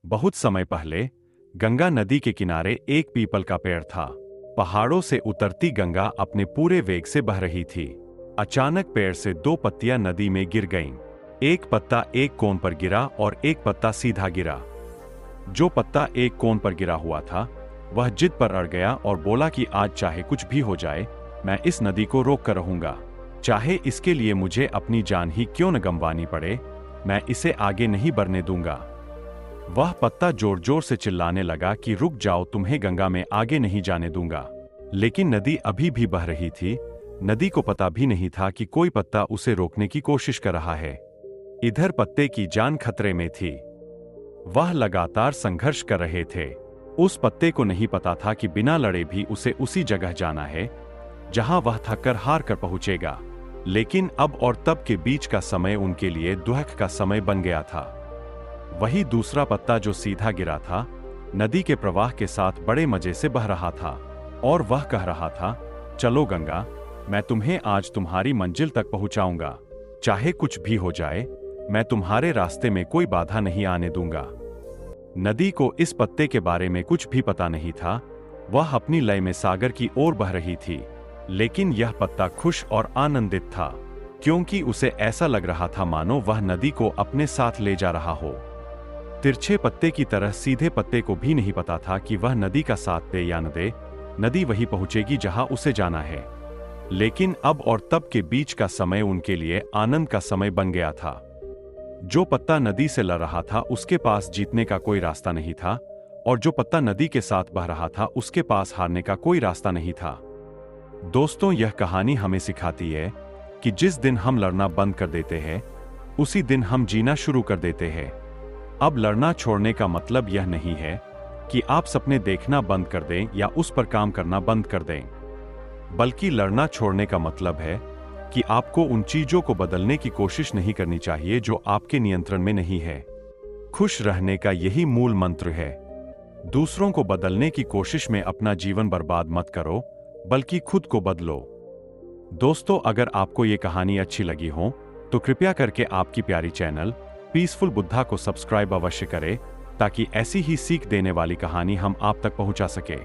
बहुत समय पहले गंगा नदी के किनारे एक पीपल का पेड़ था। पहाड़ों से उतरती गंगा अपने पूरे वेग से बह रही थी। अचानक पेड़ से दो पत्तियां नदी में गिर गईं। एक पत्ता एक कोन पर गिरा और एक पत्ता सीधा गिरा। जो पत्ता एक कोन पर गिरा हुआ था वह जिद पर अड़ गया और बोला कि आज चाहे कुछ भी हो जाए, मैं इस नदी को रोक कर रहूंगा। चाहे इसके लिए मुझे अपनी जान ही क्यों न गंवानी पड़े, मैं इसे आगे नहीं बढ़ने दूंगा। वह पत्ता जोर जोर से चिल्लाने लगा कि रुक जाओ, तुम्हें गंगा में आगे नहीं जाने दूंगा। लेकिन नदी अभी भी बह रही थी। नदी को पता भी नहीं था कि कोई पत्ता उसे रोकने की कोशिश कर रहा है। इधर पत्ते की जान खतरे में थी। वह लगातार संघर्ष कर रहे थे। उस पत्ते को नहीं पता था कि बिना लड़े भी उसे उसी जगह जाना है जहां वह थककर हार कर पहुंचेगा। लेकिन अब और तब के बीच का समय उनके लिए दुख का समय बन गया था। वही दूसरा पत्ता जो सीधा गिरा था, नदी के प्रवाह के साथ बड़े मजे से बह रहा था और वह कह रहा था, चलो गंगा, मैं तुम्हें आज तुम्हारी मंजिल तक पहुंचाऊंगा। चाहे कुछ भी हो जाए, मैं तुम्हारे रास्ते में कोई बाधा नहीं आने दूंगा। नदी को इस पत्ते के बारे में कुछ भी पता नहीं था। वह अपनी लय में सागर की ओर बह रही थी। लेकिन यह पत्ता खुश और आनंदित था, क्योंकि उसे ऐसा लग रहा था मानो वह नदी को अपने साथ ले जा रहा हो। तिरछे पत्ते की तरह सीधे पत्ते को भी नहीं पता था कि वह नदी का साथ दे या न दे, नदी वही पहुंचेगी जहां उसे जाना है। लेकिन अब और तब के बीच का समय उनके लिए आनंद का समय बन गया था। जो पत्ता नदी से लड़ रहा था उसके पास जीतने का कोई रास्ता नहीं था, और जो पत्ता नदी के साथ बह रहा था उसके पास हारने का कोई रास्ता नहीं था। दोस्तों, यह कहानी हमें सिखाती है कि जिस दिन हम लड़ना बंद कर देते हैं, उसी दिन हम जीना शुरू कर देते हैं। अब लड़ना छोड़ने का मतलब यह नहीं है कि आप सपने देखना बंद कर दें या उस पर काम करना बंद कर दें, बल्कि लड़ना छोड़ने का मतलब है कि आपको उन चीजों को बदलने की कोशिश नहीं करनी चाहिए जो आपके नियंत्रण में नहीं है। खुश रहने का यही मूल मंत्र है। दूसरों को बदलने की कोशिश में अपना जीवन बर्बाद मत करो, बल्कि खुद को बदलो। दोस्तों, अगर आपको ये कहानी अच्छी लगी हो तो कृपया करके आपकी प्यारी चैनल पीसफुल बुद्धा को सब्सक्राइब अवश्य करें, ताकि ऐसी ही सीख देने वाली कहानी हम आप तक पहुंचा सके।